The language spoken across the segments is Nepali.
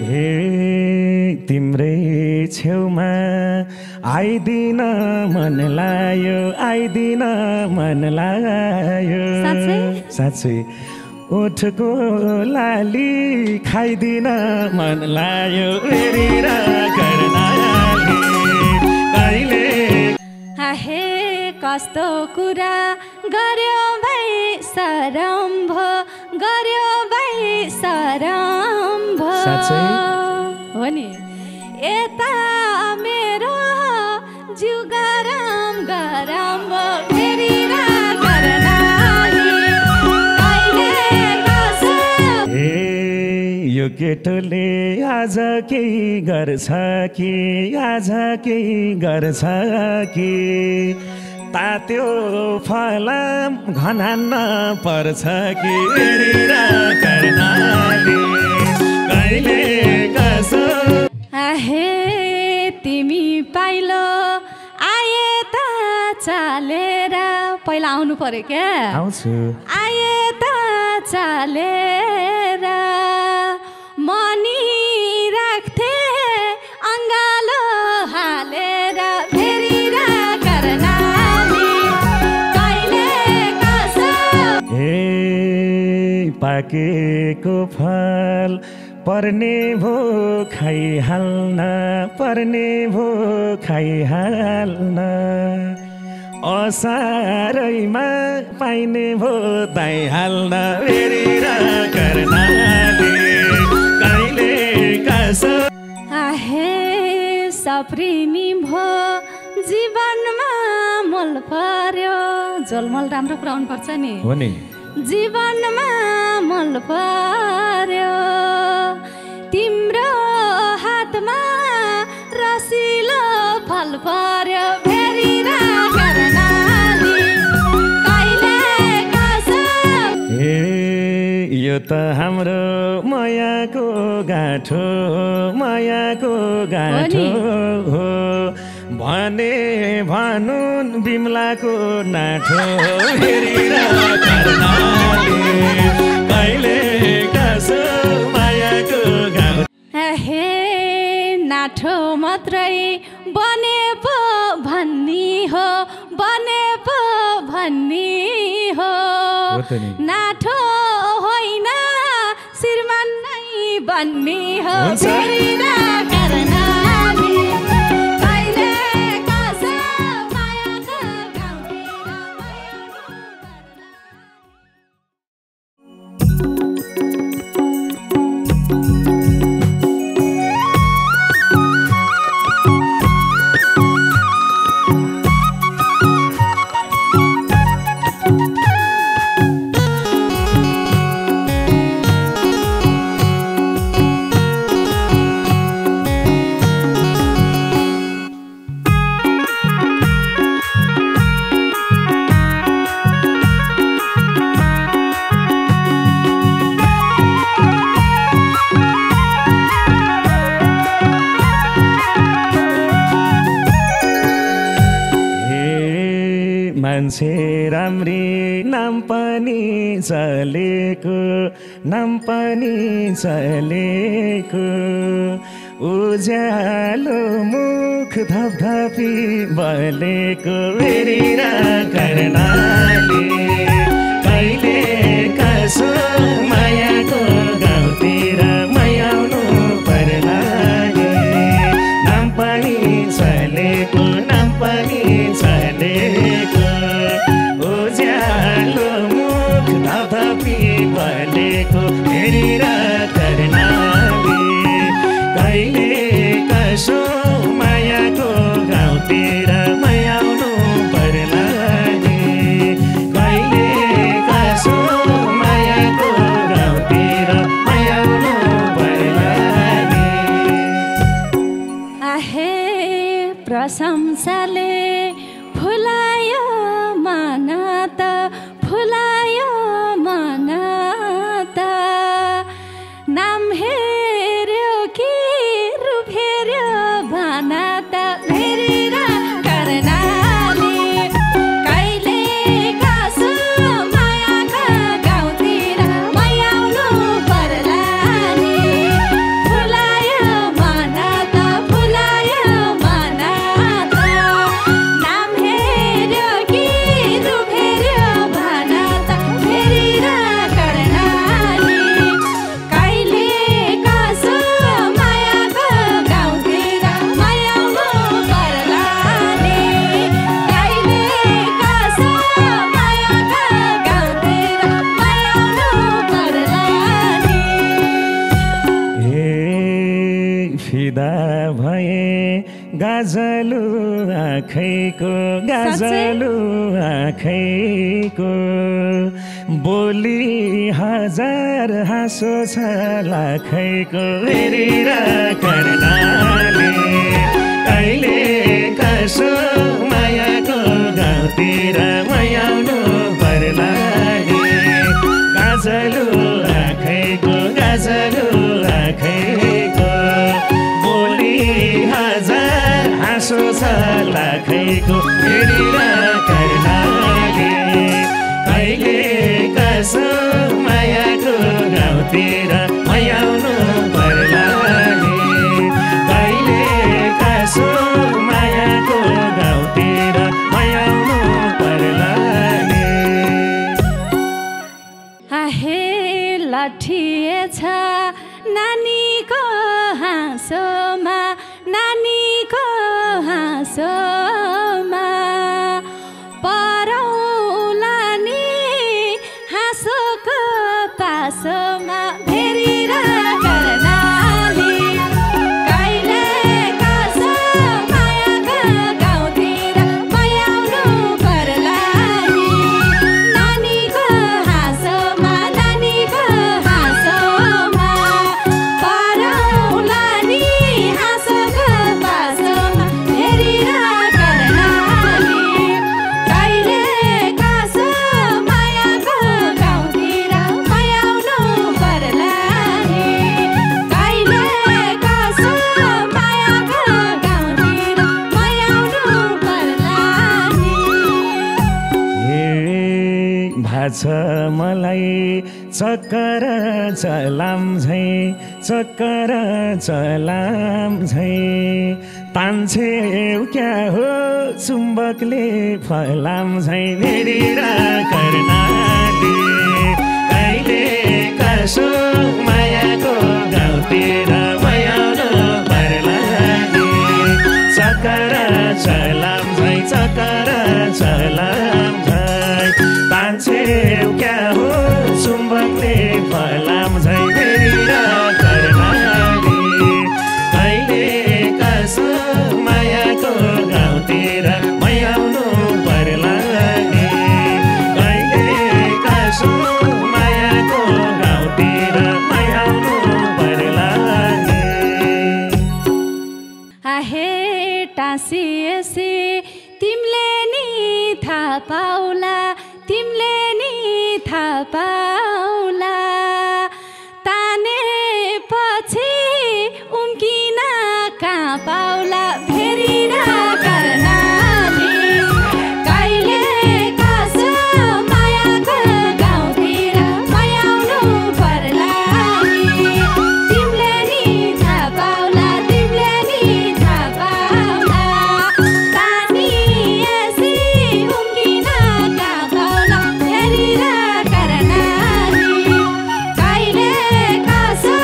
हे तिम्रै छेउमा आइदिन मन लायो आइदिन मन लायो साँच्चै ओठको लाली खाइदिन मन लायो हेरेर कर्णाली कहिले हे कस्तो कुरा गर्यो भाइ सरम्भ गर्यो भाइ सरम्भ हो नि यता मेरो जिउ गरम गरम फेरि यो केटोले आज केही गर्छ कि आज केही गर्छ कि तात्यो फलाम घनान्न पर्छ कि हेरेर कर्णाली कहिले कसो हे तिमी पाइलो आए त चालेर पहिला आउनु पर्यो क्या आउँछु आए त चालेर मनी राख्थे अङ्गालो हालेर फेरि कर्णाली कहिले कसो हे पाकेको फल पर्ने भो खाइहाल्न पर्ने भो खाइहाल्न असारैमा पाइने भो दाइहाल्न हेरेर कर्णाली कहिले कसो हे सप्रिनी भो जीवनमा मोल पर्यो झोलमल राम्रो पुऱ्याउनु पर्छ नि हो नि जीवनमा मोल पर्यो तिम्रो हातमा रसिलो फल पर्यो फेरि कर्णाली कहिले कसो हे यो त हाम्रो मायाको गाँठो हो भने भनुन् बिमलाको नाठो हेरेर कर्णाली कहिले कसो मायाको गाउँ हे नाठो मात्रै बने पो भन्नी हो बने पो भन्नी हो नाठो होइन श्रीमान नै बन्नी हो हेरेर कर्णाली कहिले कसो मायाको मान्छे राम्री नाम पनि चलेको उज्यालो मुख धपधपी बलेको हेरेर कर्णाली कहिले कसो मायाको गाउँतिर मयाउनु पर्ला नाम पनि चलेको उज्यालो मुख धपधपी बलेको हेरेर कर्णाली कहिले कसो मायाको गाउँतिर मयाउनु पर्ला कहिले कसो मायाको गाउँतिर मयाउनु पर्ला हे प्रशंसाले फुलायो मन त नाम हेर्यो कि रूप हेर्यो भना त हेरेर कर्णाली कहिले कसो मायाको गाउँतिर मयाउनु पर्ला नि फुलायो फिदा भए गाजलु आँखैको गाजलु आँखैको बोली हजार हाँसो छ लाखैको हेरेर कर्णाले कहिले कसो मायाको गाउँतिर मयाउनु पर्ला गाजलु आँखैको गाजलु आँखैको बोली हजार हाँसो छ लाखैको हेरेर कर्णाले कहिले कसो मायाको गाउँतिर मयाउनु पर्ला कहिले कसो मायाको गाउँतिर मयाउनु पर्ला आहे लाठिएछ नानीको हाँसोमा नानीको हाँसोमा परौला नि हाँसोको पासोमा हेरेर कर्णाली कहिले कसो मायाको गाउँतिर मयाउनु पर्ला नानीको हाँसोमा नानीको हाँसोमा परौला नि हाँसोको पासोमा हेरेर कर्णाली कहिले कसो मायाको गाउँतिर मयाउनु पर्ला कहिले कसो मायाको गाउँतिर मयाउनु पर्ला हे भाछ मलाई चक्कर चलाम झै चक्कर चलाम झै तान्छे क्या हो चुम्बकले फलाम झै हेरेर कर्णाली कहिले कसो मायाको गाउँतिर मयाउनु पर्ला चक्कर चलाम झै चक्कर चलाम झै तान्छे क्या हो चुम्बकले फलाम झै हेरेर कर्णाली कहिले कसो मायाको गाउँतिर मयाउनु पर्ला कहिले कसो मायाको गाउँतिर मयाउनु पर्ला आहे टाँसिएसी तिमीले नि थाहा पाउला तिमीले नि थाहा पाउला ताने पछि उम्किन कहाँ पाउला फेरेर कर्णाली कहिले कसो मायाको गाउँतिर मयाउनु पर्ला तिमीले नि थाहा पाउला तिमीले नि थाहा पाउला तानी यसै उम्किन कहाँ पाउला फेरेर कर्णाली कहिले कसो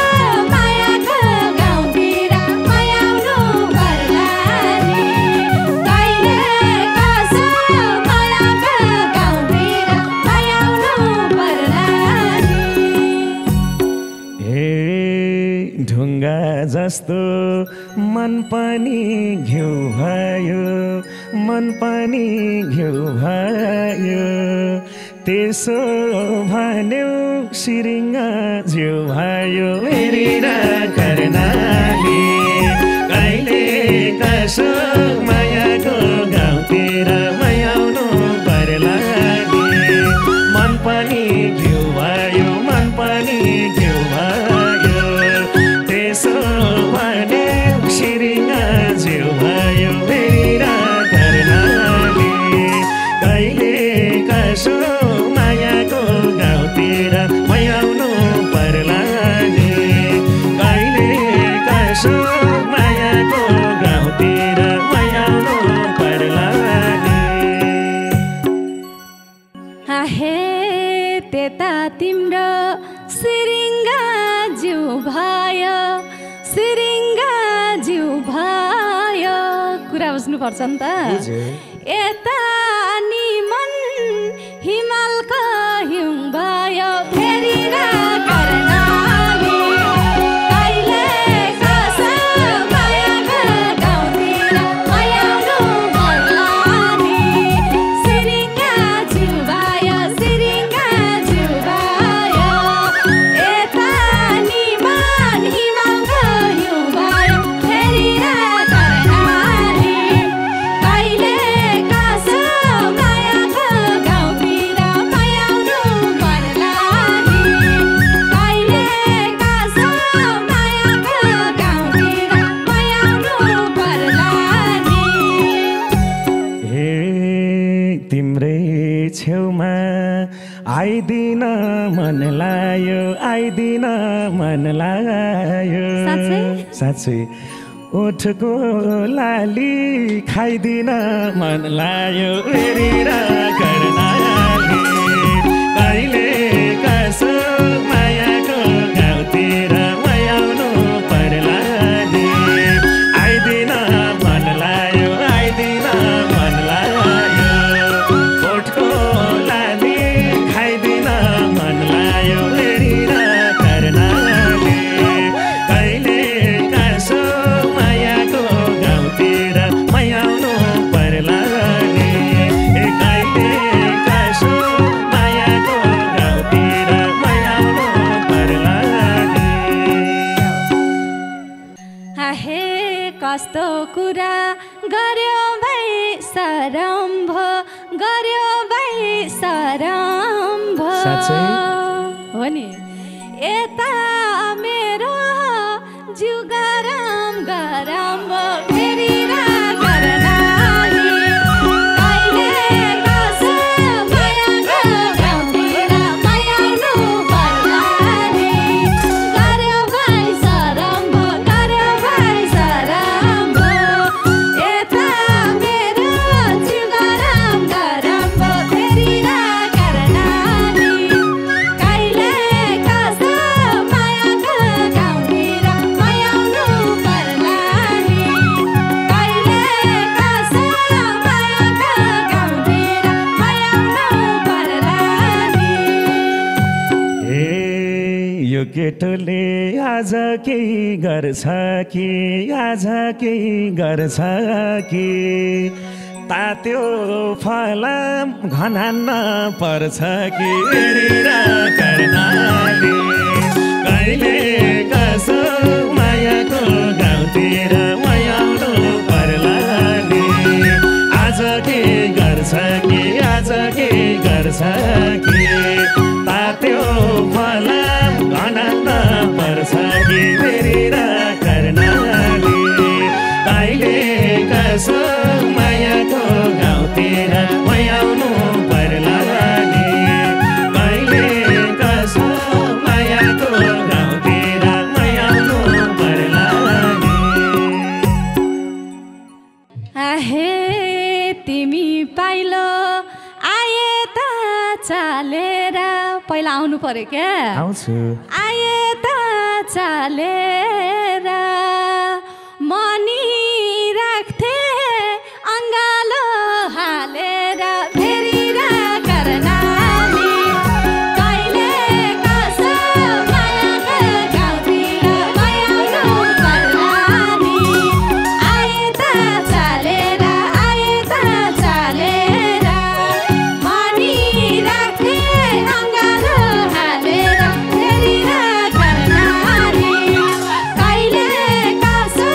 मायाको गाउँतिर मयाउनु पर्ला कहिले कसो मायाको गाउँतिर मयाउनु पर्ला हे ढुङ्गा जस्तो मन पनि घिउ भयो मन पनि घिउ भयो त्यसो भन्यो सिरिङ्ग जिउ भयो हेरेर कर्णाली कहिले कसो मायाको गाउँतिर मयाउनु पर्ला मन पनि घिउ भयो मन पनि घिउ भयो त्यसो भने सिरिङ्ग जिउ भयो हेरेर कर्णाली कहिले कसो मायाको गाउँतिर मयाउनु पर्ला कहिले कसो मायाको गाउँतिर मयाउनु पर्ला आहे त्यता तिम्रो सिरिङ्गा जिउ भयो सिरिङ्गा जिउ भयो कुरा बुझ्नुपर्छ नि त यता नि मन हिमालको हिउँ भयो फेरेर कर्णाली कहिले कसो आइदिन मन लायो आइदिन मन लायो साँच्चै ओठको लाली खाइदिन मन लायो फेरि र कर्णाली कहिले कसो मायाको गाउँतिर आउनु पर्ला नि आइदिन मन लायो आइदिन मन लायो ओठको लाली खाइदिन मन लायो फेरि र कर्णाली कहिले कसो मायाको गाउँतिर आउनु पर्ला नि कहिले कसो मायाको गाउँतिर आउनु पर्ला नि आहे कस्तो कुरा गर्यो भाइ सरम्भ गर्यो भाइ सरम्भ साँच्चै? हो नि यता मेरो जिउ गरम गरम फेरि र कर्णाली कहिले कसो मायाको गाउँतिर आउनु पर्ला नि गर्यो भाइ सरम्भ गर्यो भाइ सरम्भ यता मेरो जिउ गरम गरम फेरि र कर्णाली कहिले कसो मायाको गाउँतिर आउनु पर्ला नि कहिले कसो मायाको गाउँतिर आउनु पर्ला नि ए यो केटोले आज केही गर्छ कि आज केही गर्छ कि तात्यो फलाम घनान्न पर्छ कि फेरि र कर्णाली कहिले कसो मायाको गाउँतिर आउनु पर्ला नि आज के गर्छ कि आज के गर्छ कि तात्यो फलाम घनान्न पर्छ कि फेरि र कर्णाली कहिले कसो मायाको गाउँतिर आउनु पर्ला नि कहिले कसो मायाको गाउँतिर आउनु पर्ला नि आहे तिमी पाइलो आए त चालेर पहिला आउनु पर्यो क्या आउँछु आए त चालेर मनी राख्थे अङ्गालो हालेर फेरि र कर्णाली कहिले कसो मायाको गाउँतिर आउनु पर्ला नि आए त चालेर मनी राख्थे अङ्गालो हालेर फेरि र कर्णाली कहिले कसो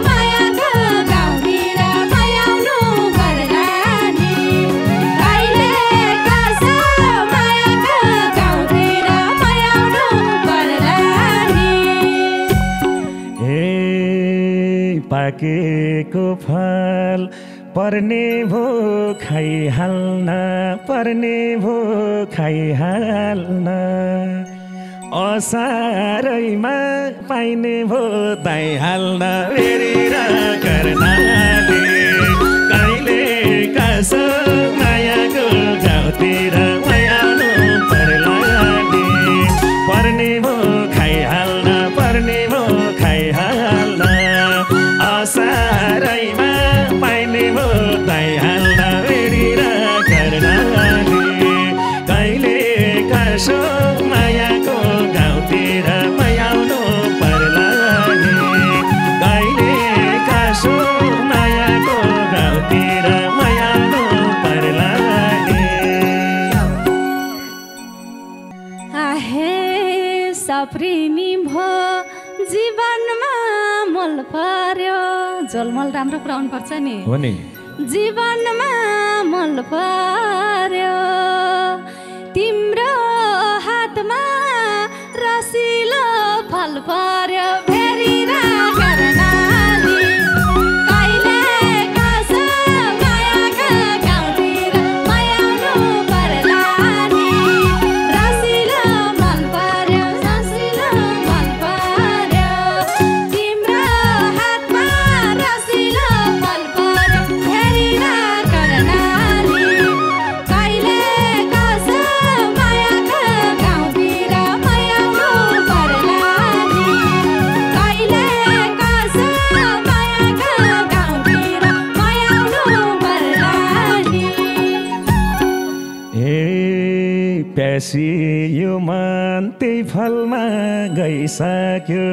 मायाको गाउँतिर आउनु पर्ला नि कहिले कसो मायाको गाउँतिर आउनु पर्ला नि ए पाकेको फल पर्ने भो खाइहाल्न पर्ने भो खाइहाल्न असारैमा पाइने भो दाइहाल्न फेरि र कर्णाली कहिले कसो मायाको गाउँतिर आउनु पर्ला नि पर्ने भो खाइहाल्न पर्ने भो खाइहाल्न असारैमा पाइने भो दाइहाल्न फेरि र कर्णाली कहिले कसो मायाको गाउँतिर आउनु पर्ला नि कहिले कसो मायाको गाउँतिर आउनु पर्ला नि आहे सप्रिनी भो जीवनमा मोल पर्यो झोलमल राम्रो पुऱ्याउनु पर्छ नि हो नि जीवनमा मोल पर्यो तिम्रो हातमा रसिलो फल पर्यो फेरि र कर्णाली कहिले कसो मायाको गाउँतिर आउनु पर्ला नि बसी यो मन त्यही फलमा गइसक्यो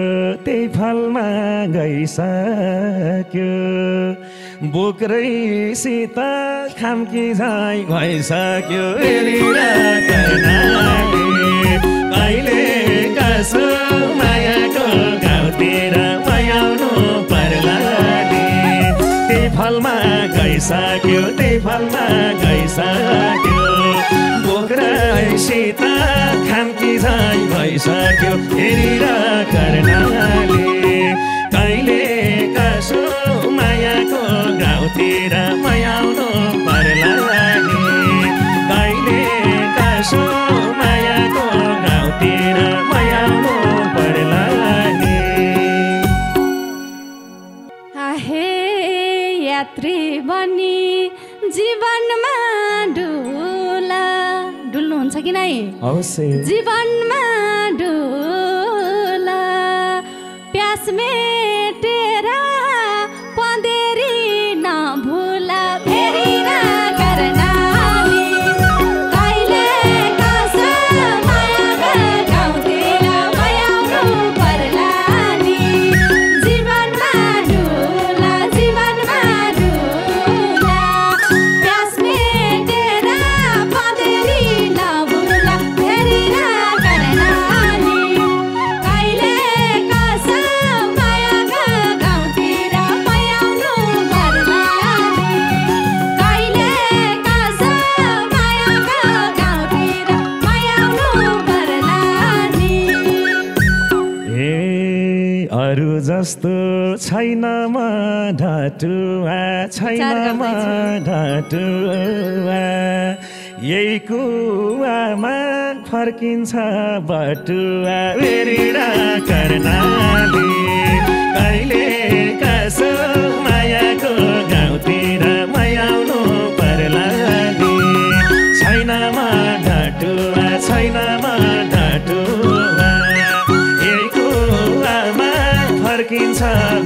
त्यही फलमा गइसक्यो बोक्రైसित खाम्की झै भइसक्यो कहिले कसो मायाको गाउँतिर मयाउनु पर्ला त्यही फलमा गइसक्यो त्यही फलमा गइसक्यो बोक्రైसित खाम्की झै भइसक्यो हेरेर कर्णाली कहिले कसो मायाको गाउँतिर मयाउनु पर्ला कहिले कसो मायाको गाउँतिर मयाउनु पर्ला आहे यात्री बनी जीवनमा डुल्नुहुन्छ कि नै अवश्य जीवनमा डुला प्यास मेटेर पँधेरी नभुला फेरि कर्णाली कहिले कसो मायाको गाउँतिर मयाउनु पर्ला नि जीवनमा डुला प्यास मेटेर पँधेरी नभुला फेरि कर्णाली कहिले कसो मायाको गाउँतिर मयाउनु पर्ला कहिले कसो मायाको गाउँतिर मयाउनु पर्ला नि ए अरू जस्तो छैन म ढाटुवा छैन म ढाटुवा यही कुवामा फर्किन्छ बटुवा हेरेर कर्णाली कहिले कसो मायाको गाउँतिर मयाउनु पर्ला छैन म ढाटुवा छैन म ढाटुवा यही कुवामा फर्किन्छ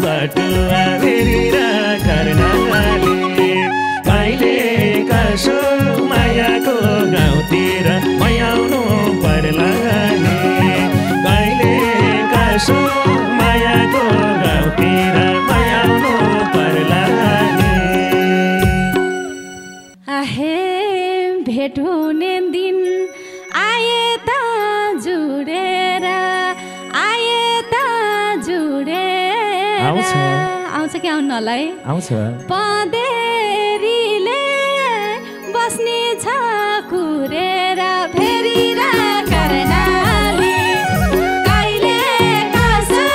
बटुवा हेरेर कर्णाली कहिले कसो मायाको गाउँतिर मयाउनु पर्ला कहिले कसो मायाको गाउँतिर मयाउनु पर्ला आहे भेट हुने दिन आए त जुडेर आउँछ कि आउनलाई आउँछ पँधेरीले बस्ने छ कुरेर फेरि कर्णाली कहिले कसो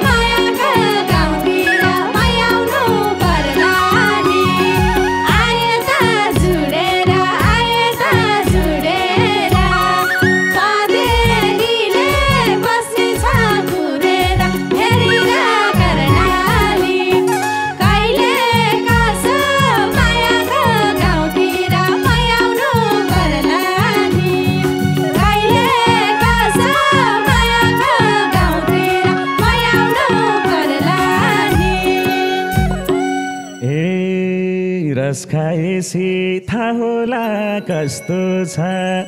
मायाको गाउँतिर मयाउनु पर्ला नि आए त जुडेर पँधेरीले बस्ने छ कुरेर फेरि कर्णाली कहिले कसो मायाको गाउँतिर मयाउनु पर्ला नि कहिले कसो मायाको गाउँतिर मयाउनु पर्ला नि ए रस खाएपछि थाहा होला कस्तो छ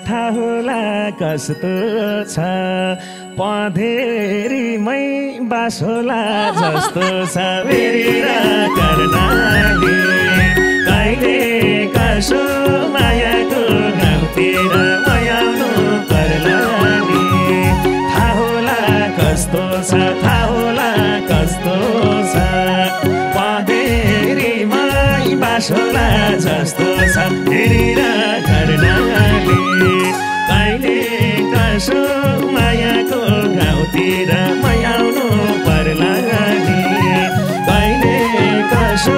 थाहा होला कस्तो छ पँधेरीमै बास होला जस्तो छ हेरेर कर्णाली कहिले कसो मायाको गाउँतिर मयाउनु पर्ला थाहा होला कस्तो छ थाहा होला कस्तो छ पँधेरीमै बास होला जस्तो छ हेरेर कर्णाली कहिले कसो मायाको गाउँतिर मयाउनु पर्ला कहिले कसो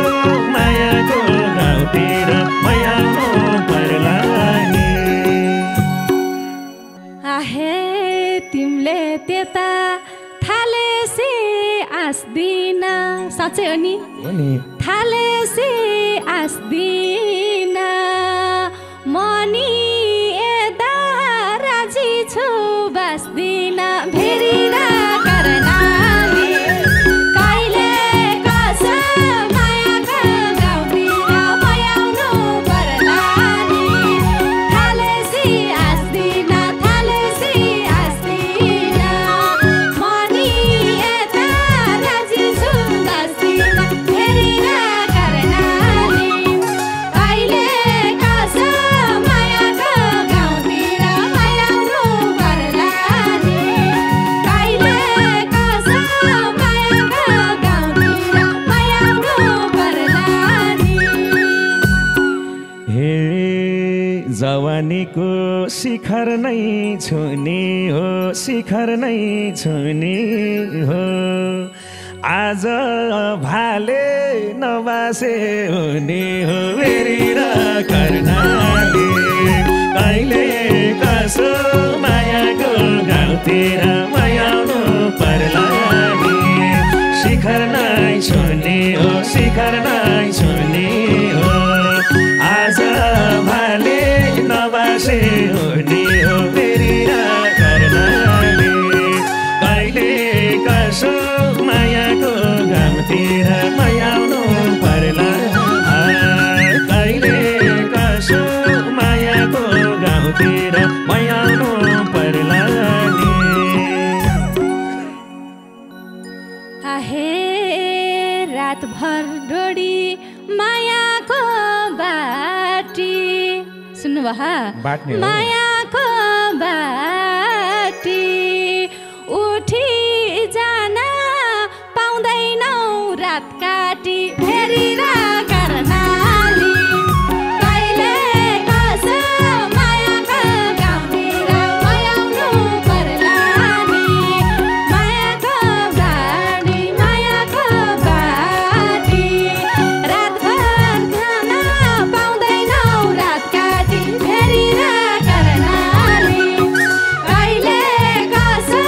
मायाको गाउँतिर मयाउनु पर्ला आहे तिमीले त्यता थालेसी आस्दिन साँच्चै हो नि थालेसी आस्दिन मनी यता राजी छु बस्दिन फेरि कर्णाली कहिले कसो मायाको गाउँतिर मयाउनु पर्ला नि थालेसी आस्दिन मनीको शिखर नै छुने हो शिखर नै छुने हो आज भाले नबासे हुने हो फेरि र कर्णाली कहिले कसो मायाको गाउँतिर मयाउनु पर्ला नि शिखर नै छुने हो शिखर नै छुने हो आज भाले नबासे हुने हो फेरि र कर्णाली कहिले कसो मायाको गाउँतिर मयाउनु पर्ला कहिले कसो मायाको गाउँतिर मयाउनु पर्ला नि आहे रातभर डोडी मायाको बाटी सुन्नुभयो मायाको बाटी उठी जान पाउँदैनौ रात काटी फेरि र कर्णाली कहिले कसो मायाको गाउँतिर मयाउनु पर्ला नि मायाको बाटी रातभर खान पाउँदैनौ रात काटी फेरि र कर्णाली कहिले कसो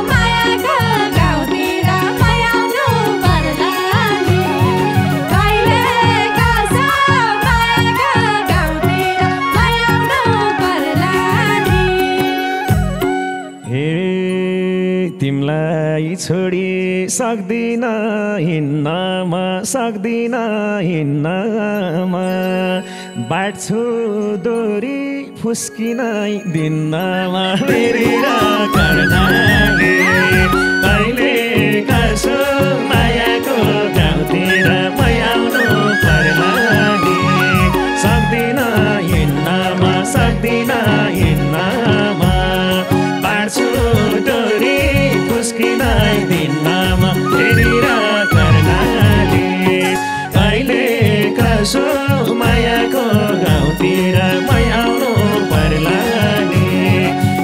मायाको गाउँतिर मयाउनु पर्ला नि कहिले कसो मायाको गाउँतिर मयाउनु पर्ला नि हे तिमलाई छोडी सक्दिन हिँड्न म सक्दिन हिँड्न म बाट्छु डोरी फुस्किनै दिन्न म फेरि र कर्णाली कहिले कसो मायाको गाउँतिर मयाउनु पर्ला नि सक्दिन हिँड्न म सक्दिन हिँड्न म बाट्छु डोरी फुस्किनै दिन्न म फेरि र कर्णाली कहिले कसो मायाको गाउँतिर मयाउनु पर्ला नि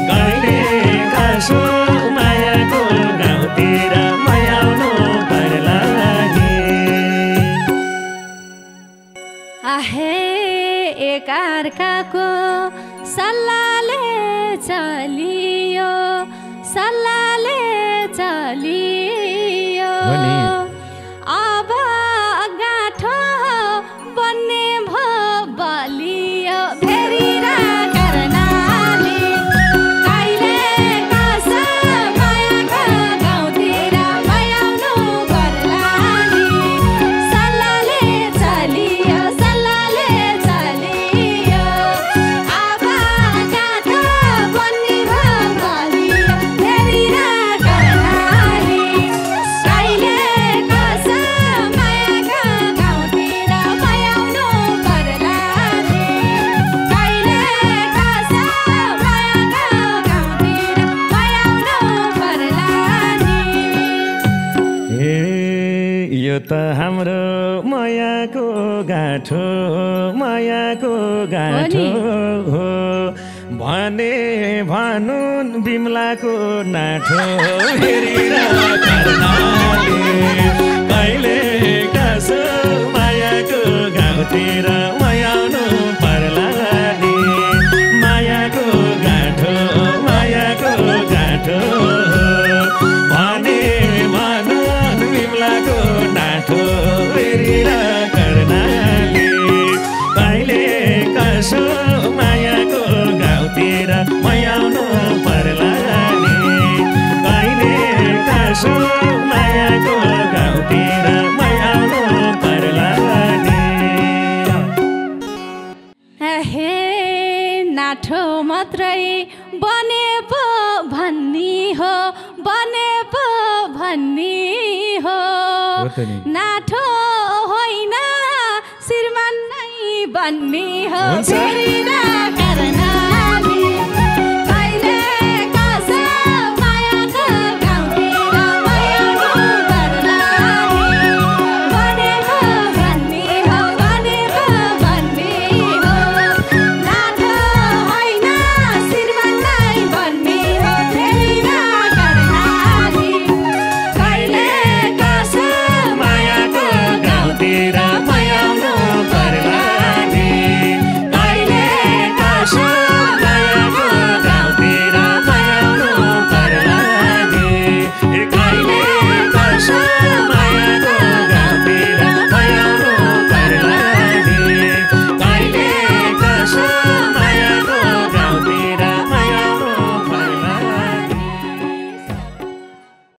कहिले कसो मायाको गाउँतिर मयाउनु पर्ला नि आहे एकअर्काको सल्लाहले चलियो अब गाँठो बन्ने भो बलियो फेरि र कर्णाली कहिले कसो मायाको गाउँतिर मयाउनु पर्ला नि सल्लाहले चलियो अब गाँठो बन्ने भो बलियो फेरि र कर्णाली कहिले कसो मायाको गाउँतिर मयाउनु पर्ला नि कहिले कसो मायाको गाउँतिर मयाउनु पर्ला नि हे यो त हाम्रो मायाको गाँठो हो भने भनुन् बिमलाको नाठो फेरि र कर्णाली कहिले कसो मायाको गाउँतिर मयाउनु पर्ला नि मायाको गाँठो भने भनुन् बिमलाको नाठो फेरि र कर्णाली कहिले कसो मायाको गाउँतिर मयाउनु पर्ला नि कहिले कसो मायाको गाउँतिर मयाउनु पर्ला नि हे नाठो मात्रै बने पो भन्ने हो नाठो होइन श्रीमान नै बन्ने हो फेरि